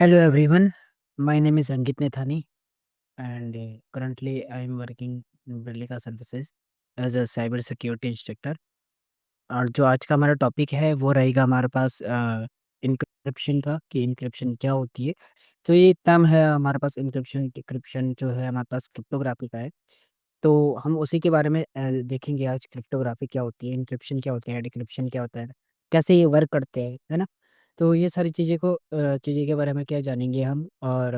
Hello everyone, my name is Ankit Nethani and currently I am working in Brillika Services as a cyber security instructor। और जो आज का हमारा topic है वो रहेगा हमारे पास इनक्रिप्शन का कि इनक्रिप्शन क्या होती है। तो ये टर्म है हमारे पास इनक्रिप्शन डिक्रिप्शन जो है हमारे पास क्रिप्टोग्राफी का है। तो हम उसी के बारे में देखेंगे आज क्रिप्टोग्राफी क्या होती है, एन्क्रिप्शन क्या होता है, डिक्रिप्शन क्या होता है, कैसे ये वर्क करते हैं, है ना? तो ये सारी चीज़ें के बारे में क्या जानेंगे हम और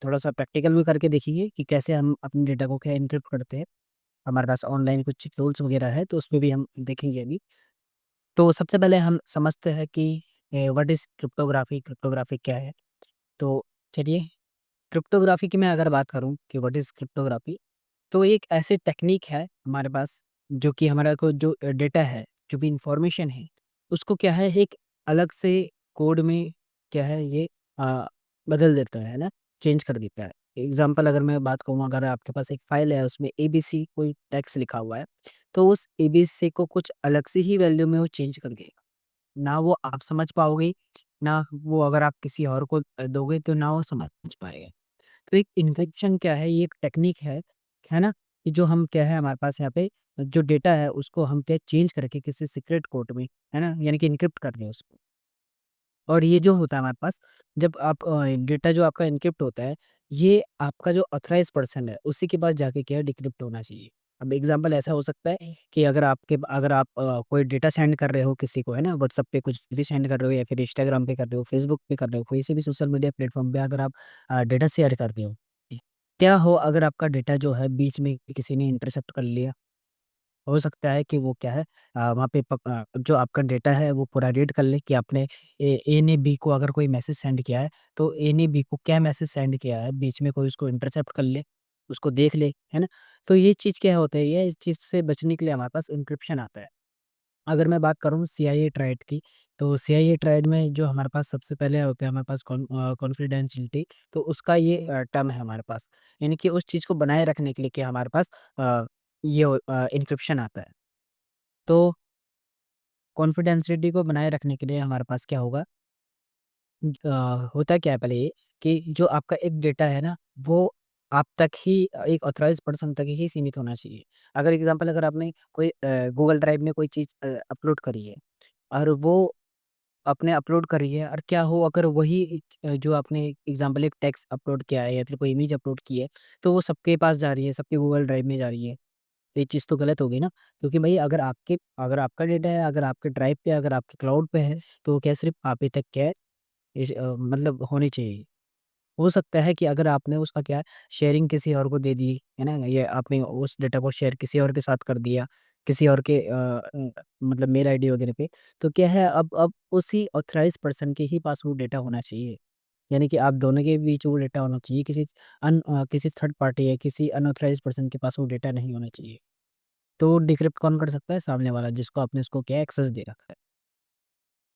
थोड़ा-सा प्रैक्टिकल भी करके देखेंगे कि कैसे हम अपने डेटा को क्या एन्क्रिप्ट करते हैं। हमारे पास ऑनलाइन कुछ टूल्स वगैरह है तो उसमें भी हम देखेंगे अभी। तो सबसे पहले हम समझते हैं कि व्हाट इज़ क्रिप्टोग्राफी, क्रिप्टोग्राफी क्या है? तो चलिए क्रिप्टोग्राफी की मैं अगर बात करूँ कि व्हाट इज़ क्रिप्टोग्राफी, तो एक ऐसी टेक्नीक है हमारे पास जो कि हमारा को जो डेटा है, जो भी इंफॉर्मेशन है, उसको क्या है एक अलग से कोड में क्या है ये अ, बदल देता है ना? चेंज कर देता है। एग्ज़ाम्पल अगर मैं बात कहूँ, अगर आपके पास एक फ़ाइल है उसमें एबीसी कोई टेक्स्ट लिखा हुआ है, तो उस एबीसी को कुछ अलग से ही वैल्यू में वो चेंज कर देगा। ना वो आप समझ पाओगे, ना वो अगर आप किसी और को दोगे तो ना वो समझ पाएगा। तो एक एन्क्रिप्शन क्या है, ये एक टेक्नीक है ना? कि जो हम क्या है हमारे पास यहाँ पे जो डेटा है उसको हम क्या चेंज करके किसी सीक्रेट कोड में, है ना? यानी कि एन्क्रिप्ट कर रहे हैं उसको। और ये जो होता है हमारे पास जब आप डेटा जो आपका एन्क्रिप्ट होता है, ये आपका जो ऑथराइज़्ड पर्सन है, उसी के पास जाके क्या है डिक्रिप्ट होना चाहिए। अब एग्ज़ाम्पल ऐसा हो सकता है कि अगर आप कोई डेटा सेंड कर रहे हो किसी को, है ना? व्हाट्सएप पे कुछ भी सेंड कर रहे हो या फिर इंस्टाग्राम पे कर रहे हो, फेसबुक पे कर रहे हो, कोई से भी सोशल मीडिया प्लेटफ़ॉर्म पे अगर आप डेटा शेयर कर रहे हो, क्या हो अगर आपका डेटा जो है बीच में किसी ने इंटरसेप्ट कर लिया? हो सकता है कि वो क्या है वहाँ पे जो आपका डेटा है वो पूरा रीड कर ले कि आपने ए ने बी को अगर कोई मैसेज सेंड किया है, तो ए ने बी को क्या मैसेज सेंड किया है, बीच में कोई उसको इंटरसेप्ट कर ले, उसको देख ले, है ना? तो ये चीज़ क्या होता है, ये इस चीज़ से बचने के लिए हमारे पास एन्क्रिप्शन आता है। अगर मैं बात करूँ सीआईए ट्रायड की, तो सीआईए ट्रायड में जो हमारे पास सबसे पहले होता है हमारे पास कॉन्फिडेंशियलिटी, तो उसका ये टर्म है हमारे पास। यानी कि उस चीज़ को बनाए रखने के लिए क्या हमारे पास एन्क्रिप्शन आता है। तो कॉन्फिडेंशियलिटी को बनाए रखने के लिए हमारे पास क्या होगा, होता क्या है पहले ये कि जो आपका एक डेटा है ना, वो आप तक ही एक ऑथराइज़्ड पर्सन तक ही सीमित होना चाहिए। अगर एग्ज़ाम्पल अगर आपने कोई गूगल ड्राइव में कोई चीज़ अपलोड करी है और वो आपने अपलोड करी है और क्या हो अगर वही जो आपने एग्ज़ाम्पल एक टेक्स्ट अपलोड किया है या फिर कोई इमेज अपलोड की है, तो वो सबके पास जा रही है, सबके गूगल ड्राइव में जा रही है। तो ये चीज़ तो गलत हो गई ना, क्योंकि भई अगर आपका डेटा है, अगर आपके ड्राइव पे, अगर आपके क्लाउड पे है, तो क्या सिर्फ़ आप ही तक क्या है मतलब होनी चाहिए। हो सकता है कि अगर आपने उसका क्या है शेयरिंग किसी और को दे दी, है ना? या आपने उस डेटा को शेयर किसी और के साथ कर दिया, किसी और के मतलब मेल आईडी वगैरह पे, तो क्या है अब उसी ऑथराइज़्ड पर्सन के ही पास वो डेटा होना चाहिए। यानी कि आप दोनों के बीच वो डेटा होना चाहिए, किसी थर्ड पार्टी या किसी अनऑथराइज़्ड पर्सन के पास वो डेटा नहीं होना चाहिए। तो डिक्रिप्ट कौन कर सकता है? सामने वाला जिसको आपने उसको क्या एक्सेस दे रखा है।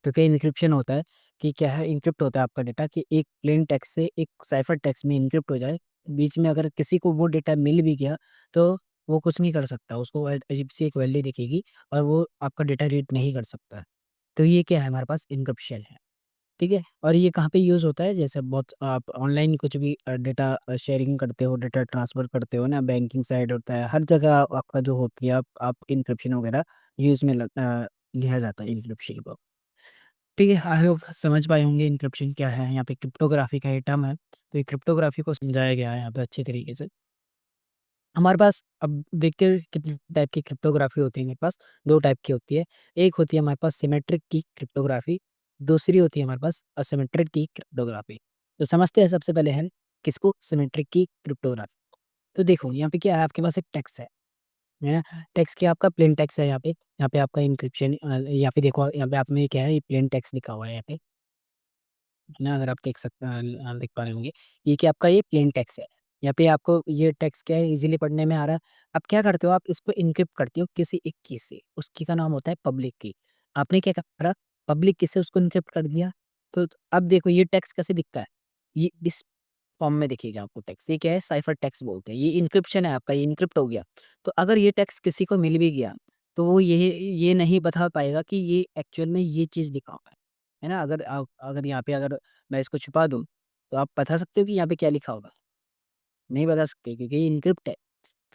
तो क्या एन्क्रिप्शन होता है कि क्या है एन्क्रिप्ट होता है आपका डेटा कि एक प्लेन टेक्स्ट से एक साइफर टेक्स्ट में एन्क्रिप्ट हो जाए। बीच में अगर किसी को वो डेटा मिल भी गया तो वो कुछ नहीं कर सकता। उसको अजीब-सी एक वैल्यू दिखेगी और वो आपका डेटा रीड नहीं कर सकता। तो ये क्या है हमारे पास एन्क्रिप्शन है, ठीक है? और ये कहाँ पे यूज़ होता है? जैसे बहुत आप ऑनलाइन कुछ भी डेटा शेयरिंग करते हो, डेटा ट्रांसफ़र करते हो ना, बैंकिंग साइड होता है, हर जगह आपका जो होती है आप एन्क्रिप्शन वगैरह यूज़ में लिया जाता है एन्क्रिप्शन को। ठीक है, आई होप समझ पाए होंगे एन्क्रिप्शन क्या है, यहाँ पे क्रिप्टोग्राफ़ी का ये टर्म है, तो ये क्रिप्टोग्राफ़ी को समझाया गया है यहाँ पे अच्छे तरीके से। हमारे पास अब देखते हैं कितने टाइप की क्रिप्टोग्राफ़ी होती है मेरे पास, 2 टाइप की होती है। एक होती है हमारे पास सिमेट्रिक की क्रिप्टोग्राफ़ी, दूसरी होती है हमारे पास असिमेट्रिक की क्रिप्टोग्राफ़ी। तो समझते हैं सबसे पहले हम किसको सिमेट्रिक की क्रिप्टोग्राफ़ी। तो देखो यहाँ पे क्या है आपके पास एक टेक्स्ट है ना? टेक्स्ट क्या आपका प्लेन टेक्स्ट है यहाँ पे आपका एन्क्रिप्शन यहाँ पे देखो यहाँ पे आपने क्या है ये प्लेन टेक्स्ट लिखा हुआ है यहाँ पे। ना अगर आप देख पा रहे होंगे, ये क्या आपका ये प्लेन टेक्स्ट है। यहाँ पे आपको ये टेक्स्ट क्या है इज़िली पढ़ने में आ रहा है। अब क्या करते हो आप इसको एन्क्रिप्ट करते हो किसी एक की से, उस की का नाम होता है पब्लिक की। आपने क्या करा पब्लिक की से उसको एन्क्रिप्ट कर दिया। तो अब देखो ये टेक्स्ट कैसे दिखता है? ये इस फॉर्म में दिखेगा आपको टेक्स्ट। ये क्या है साइफर टेक्स्ट बोलते हैं। ये एन्क्रिप्शन है आपका, ये एन्क्रिप्ट हो गया। तो अगर ये टेक्स्ट किसी को मिल भी गया, तो वो ये नहीं बता पाएगा कि ये एक्चुअल में ये चीज़ लिखा हुआ है। है ना? अगर यहाँ पे अगर मैं इसको छुपा दूँ, तो आप बता सकते हो कि यहाँ पे क्या लिखा होगा? नहीं बता सकते क्योंकि ये इनक्रिप्ट है।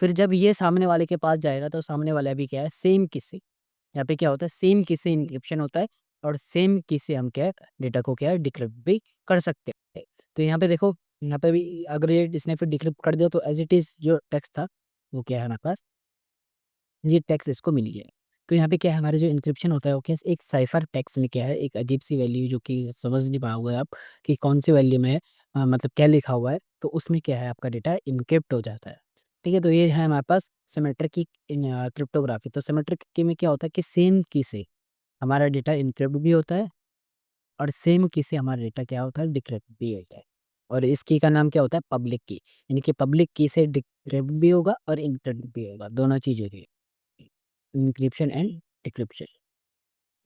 फिर जब ये सामने वाले के पास जाएगा तो सामने वाला भी क्या है, सेम की से, यहाँ पे क्या होता है, सेम की से इनक्रिप्शन होता है और सेम की से हम क्या है, डेटा को क्या है, डिक्रिप्ट भी कर सकते हैं। तो यहाँ पे देखो, यहाँ पे भी अगर ये इसने फिर डिक्रिप्ट कर दिया तो एज इट इज जो टेक्स्ट था वो क्या है हमारे पास, ये टेक्स्ट इसको मिल गया है। तो यहाँ पे क्या है, हमारे जो इंक्रिप्शन होता है वो क्या है, एक साइफर टेक्स्ट में क्या है, एक अजीब सी वैल्यू जो कि समझ नहीं पाओगे आप कि कौन सी वैल्यू में है, मतलब क्या लिखा हुआ है, तो उसमें क्या है, आपका डेटा इनक्रिप्ट हो जाता है। ठीक है, तो ये है हमारे पास सिमेट्रिक की क्रिप्टोग्राफी। तो सिमेट्रिक की में क्या होता है कि सेम की से हमारा डेटा इनक्रिप्ट भी होता है और सेम की से हमारा डेटा क्या होता है, डिक्रिप्ट भी होता है। और इस की का नाम क्या होता है, पब्लिक की। यानी कि पब्लिक की से डिक्रिप्ट भी होगा और इनक्रिप्ट भी होगा, दोनों चीज़ होगी, इंक्रिप्शन एंड डिक्रिप्शन।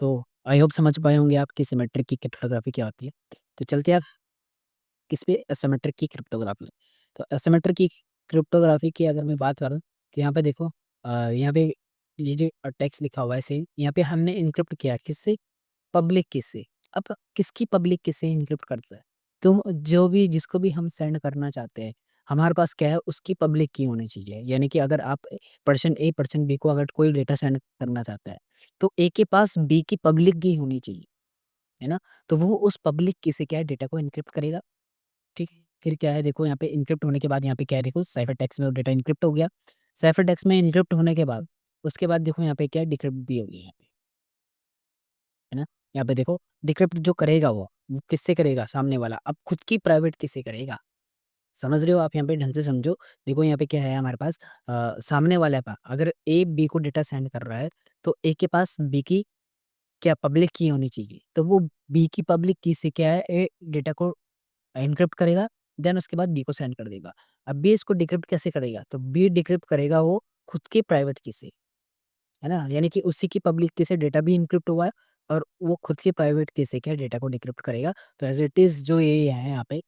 तो आई होप समझ पाए होंगे आप कि सिमेट्रिक की क्रिप्टोग्राफी क्या होती है। तो चलते हैं आप किस पे, एसिमेट्रिक की क्रिप्टोग्राफी। तो एसिमेट्रिक की क्रिप्टोग्राफी की अगर मैं बात करूँ तो यहाँ पे देखो, यहाँ पे ये जो टेक्स्ट लिखा हुआ है सेम, यहाँ पे हमने इनक्रिप्ट किया किससे, पब्लिक की से। अब किसकी पब्लिक की से इनक्रिप्ट करता है, तो जो भी जिसको भी हम सेंड करना चाहते हैं, हमारे पास क्या है, उसकी पब्लिक की होनी चाहिए। यानी कि अगर आप पर्सन ए पर्सन बी को अगर कोई डेटा सेंड करना चाहता है तो ए के पास बी की पब्लिक की होनी चाहिए, है ना। तो वो उस पब्लिक की से क्या है, डेटा को इनक्रिप्ट करेगा। ठीक है, फिर क्या है, देखो यहाँ पे इनक्रिप्ट होने के बाद यहाँ पे क्या है, देखो साइफर टेक्स्ट में वो डेटा इनक्रिप्ट हो गया। साइफर टेक्स्ट में इनक्रिप्ट होने के बाद उसके बाद देखो यहाँ पे क्या है, डिक्रिप्ट भी हो गया यहाँ पे, है ना। यहाँ पे देखो डिक्रिप्ट जो करेगा वो किससे करेगा, सामने वाला, अब खुद की प्राइवेट किससे करेगा। समझ रहे हो आप, यहाँ पे ढंग से समझो। देखो यहाँ पे क्या है हमारे पास, सामने वाले का अगर ए बी को डेटा सेंड कर रहा है तो ए के पास बी की क्या पब्लिक की होनी चाहिए, तो वो बी की पब्लिक की से क्या है, ए डेटा को एनक्रिप्ट करेगा, देन उसके बाद बी को सेंड कर देगा। अब बी इसको डिक्रिप्ट कैसे करेगा, तो बी डिक्रिप्ट करेगा वो खुद के प्राइवेट की से, है ना। यानी कि उसी की पब्लिक की से डेटा भी इनक्रिप्ट हुआ है और वो खुद की प्राइवेट की से क्या डेटा को डिक्रिप्ट करेगा। तो एज इट इज जो ये है यहाँ पे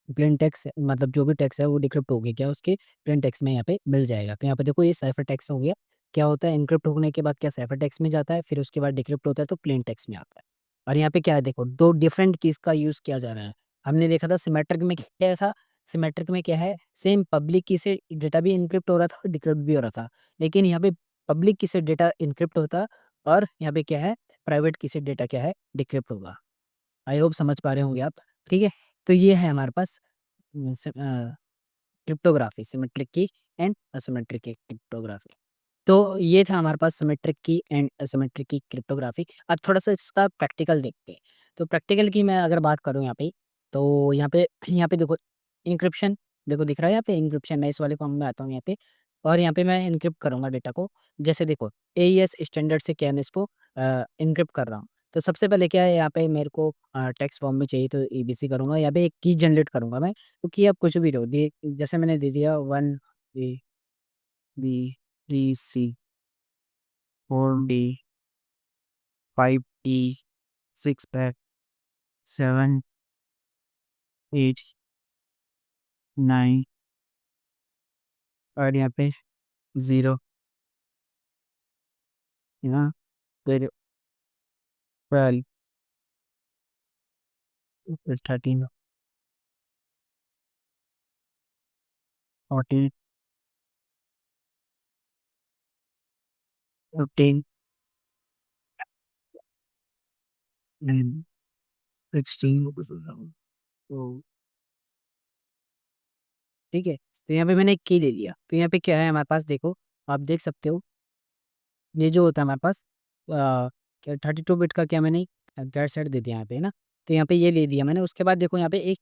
प्लेन टेक्स्ट, मतलब जो भी टेक्स्ट है वो डिक्रिप्ट हो गया, क्या उसके प्लेन टेक्स्ट में यहाँ पे मिल जाएगा। तो यहाँ पे देखो ये साइफर टेक्स्ट हो गया, क्या होता है, इनक्रिप्ट होने के बाद क्या साइफर टेक्स्ट में जाता है, फिर उसके बाद डिक्रिप्ट होता है तो प्लेन टेक्स्ट में आता है। और यहाँ पे क्या है, देखो दो डिफरेंट कीज का यूज किया जा रहा है। हमने देखा था सिमेट्रिक में क्या था, सिमेट्रिक में क्या है, सेम पब्लिक की से डेटा भी इनक्रिप्ट हो रहा था और डिक्रिप्ट भी हो रहा था, लेकिन यहाँ पे पब्लिक की से डेटा इनक्रिप्ट होता और यहाँ पे क्या है, प्राइवेट की से डेटा क्या है, डिक्रिप्ट होगा। आई होप समझ पा रहे होंगे आप। ठीक है, तो ये है हमारे पास क्रिप्टोग्राफी, सिमेट्रिक की एंड असिमेट्रिक की क्रिप्टोग्राफी। तो ये था हमारे पास सिमेट्रिक की एंड असिमेट्रिक की क्रिप्टोग्राफी। अब थोड़ा सा इसका प्रैक्टिकल देखते हैं। तो प्रैक्टिकल की मैं अगर बात करूँ यहाँ पे, तो यहाँ पे देखो इंक्रिप्शन, देखो दिख रहा है यहाँ पे इंक्रिप्शन, मैं इस वाले फॉर्म में आता हूँ यहाँ पे, और यहाँ पे मैं इनक्रिप्ट करूँगा डेटा को। जैसे देखो एईएस स्टैंडर्ड से क्या मैं इसको इनक्रिप्ट कर रहा हूँ। तो सबसे पहले क्या है, यहाँ पे मेरे को टेक्स्ट फॉर्म में चाहिए तो एबीसी करूँगा, यहाँ पे एक की जनरेट करूँगा मैं। तो की आप कुछ भी दो, जैसे मैंने दे दिया 1, 2, 3, 4, 5, 6, 7, 8, 9 और यहाँ पे 0, यहाँ फिर 12, फिर 13, 14, 15 and 16। तो ठीक है। तो यहाँ पे मैंने एक की ले लिया, तो यहाँ पे क्या है हमारे पास, देखो आप देख सकते हो, ये जो होता है हमारे पास क्या 32 बिट का क्या मैंने कैर सेट दे दिया यहाँ पे, है ना। तो यहाँ पे ये ले दिया मैंने, उसके बाद देखो यहाँ पे एक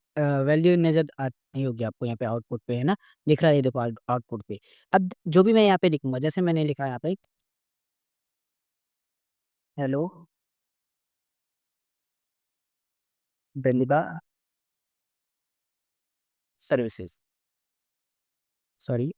वैल्यू नजर नहीं होगी आपको, यहाँ पे आउटपुट पे, है ना, लिख रहा है ये देखो आउटपुट पे। अब जो भी मैं यहाँ पे लिखूंगा, जैसे मैंने लिखा यहाँ पे हेलो बेलिबा सर्विसेज, सॉरी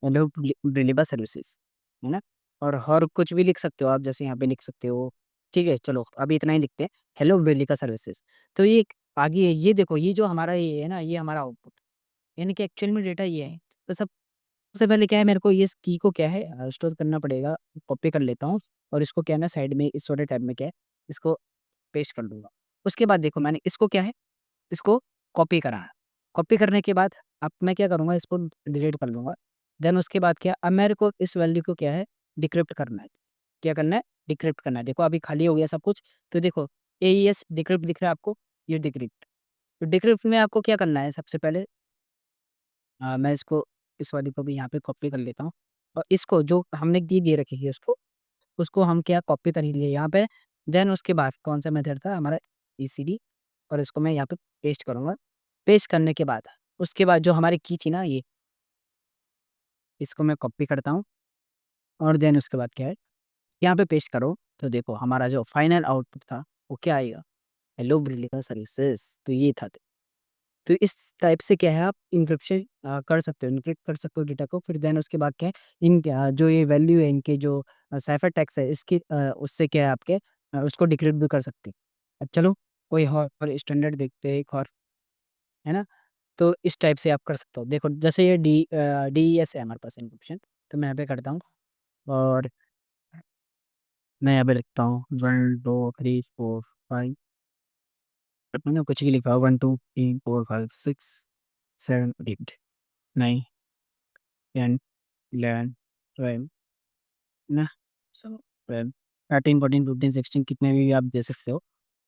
हेलो बेलिबा सर्विसेज, है ना। और कुछ भी लिख सकते हो आप, जैसे यहाँ पे लिख सकते हो। ठीक है, चलो अभी इतना ही लिखते हैं, हेलो बेलिका सर्विसेज। तो ये आगे ये देखो, ये जो हमारा ये है ना, ये हमारा आउटपुट, यानी कि एक्चुअल में डेटा ये है। तो सबसे पहले क्या है, मेरे को ये की को क्या है स्टोर करना पड़ेगा। कॉपी कर लेता हूँ और इसको क्या है ना, साइड में इस छोटे टैब में क्या है, इसको पेस्ट कर दूंगा। उसके बाद देखो मैंने इसको क्या है, इसको कॉपी करा है। कॉपी करने के बाद अब मैं क्या करूँगा, इसको डिलीट कर दूँगा। देन उसके बाद क्या, अब मेरे को इस वैल्यू को क्या है, डिक्रिप्ट करना है। क्या करना है? डिक्रिप्ट करना है। देखो अभी खाली हो गया सब कुछ, तो देखो एईएस डिक्रिप्ट दिख रहा है आपको, ये डिक्रिप्ट। तो डिक्रिप्ट में आपको क्या करना है, सबसे पहले मैं इसको, इस वाली को भी यहाँ पे कॉपी कर लेता हूँ, और इसको जो हमने की दे रखी है उसको हम क्या कॉपी कर ही लिए यहाँ पे। देन उसके बाद कौन सा मेथड था हमारा, ईसीडी, और इसको मैं यहाँ पे पेस्ट करूँगा। पेस्ट करने के बाद उसके बाद जो हमारी की थी ना ये, इसको मैं कॉपी करता हूँ, और देन उसके बाद क्या है, यहाँ पे पेस्ट करो, तो देखो हमारा जो फाइनल आउटपुट था वो क्या आएगा, हेलो बिल्डिंग सर्विसेज, तो ये था। तो इस टाइप से क्या है, आप इंक्रिप्शन कर सकते हो, इनक्रिप्ट कर सकते हो डेटा को। फिर देन उसके बाद क्या है, जो ये वैल्यू है इनके, जो साइफर टेक्स्ट है इसकी, उससे क्या है आपके, उसको डिक्रिप्ट भी कर सकते हैं। अब चलो कोई और स्टैंडर्ड देखते हैं, एक और, है ना। तो इस टाइप से आप कर सकते हो। देखो जैसे ये डी एस है हमारे पास इंक्रिप्शन, तो मैं यहाँ पे करता हूँ, और मैं यहाँ पे लिखता हूँ 1 2 3 4 5, मैंने कुछ भी लिखा हो, 1 2 3 4 5 6 7 8 9 10 11 12 ना, 12 13 14 15 16 कितने भी आप दे सकते हो,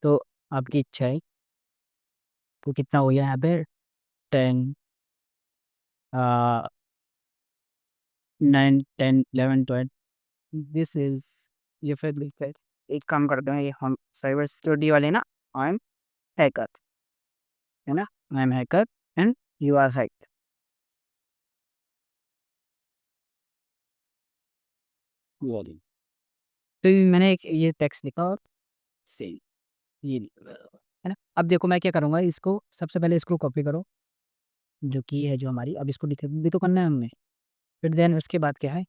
तो आपकी इच्छा है। तो कितना हो गया यहाँ पे, 10 9 10 11 12, दिस इज, ये फिर लिखा है। एक काम करते हैं, ये हम साइबर सिक्योरिटी वाले ना, आई एम हैकर, है ना, I am hacker and you are hack. तो मैंने एक ये टेक्स्ट लिखा, और से ये लिखा, है ना। अब देखो मैं क्या करूँगा, इसको सबसे पहले इसको कॉपी करो, जो की है जो हमारी, अब इसको डिक्रिप्ट भी तो करना है हमने। फिर देन उसके बाद क्या है,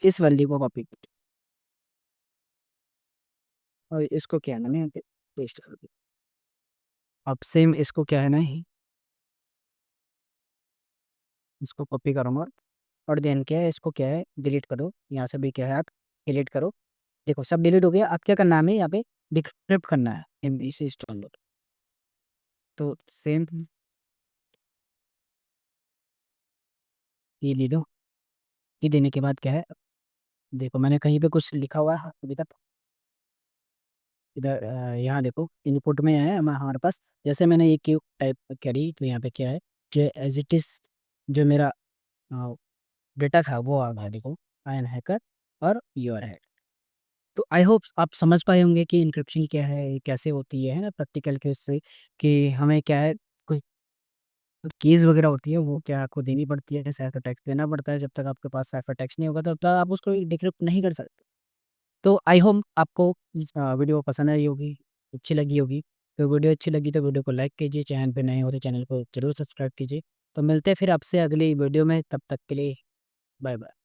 इस वैल्यू को कॉपी, और इसको क्या है ना, मैं पेस्ट कर दिया। अब सेम इसको क्या है ना, इसको कॉपी करूँगा, और देन क्या है, इसको क्या है, डिलीट करो, यहाँ से भी क्या है आप डिलीट करो। देखो सब डिलीट हो गया। अब क्या करना है हमें, यहाँ पे डिक्रिप्ट करना है, एमबी से इंस्टॉल। तो सेम ये ले लो। ये देने के बाद क्या है, देखो मैंने कहीं पे कुछ लिखा हुआ है अभी तक, इधर यहाँ देखो इनपुट में है हमारे पास, जैसे मैंने ये क्यू टाइप करी, तो यहाँ पे क्या है, जो एज इट इज, जो मेरा डेटा था वो आ गया, देखो आई एम हैकर और यू आर हैक। तो आई होप आप समझ पाए होंगे कि इंक्रिप्शन क्या है, ये कैसे होती है ना, प्रैक्टिकल के उससे, कि हमें क्या है, कोई कीज़ वगैरह होती है वो क्या आपको देनी पड़ती है, साइफर टेक्स्ट देना पड़ता है। जब तक आपके पास साइफर टेक्स्ट नहीं होगा तब तक आप उसको डिक्रिप्ट नहीं कर सकते। तो आई होप आपको वीडियो पसंद आई होगी, अच्छी लगी होगी। तो वीडियो अच्छी लगी तो वीडियो को लाइक कीजिए, चैनल पे नए हो तो चैनल को जरूर सब्सक्राइब कीजिए। तो मिलते हैं फिर आपसे अगली वीडियो में, तब तक के लिए बाय बाय।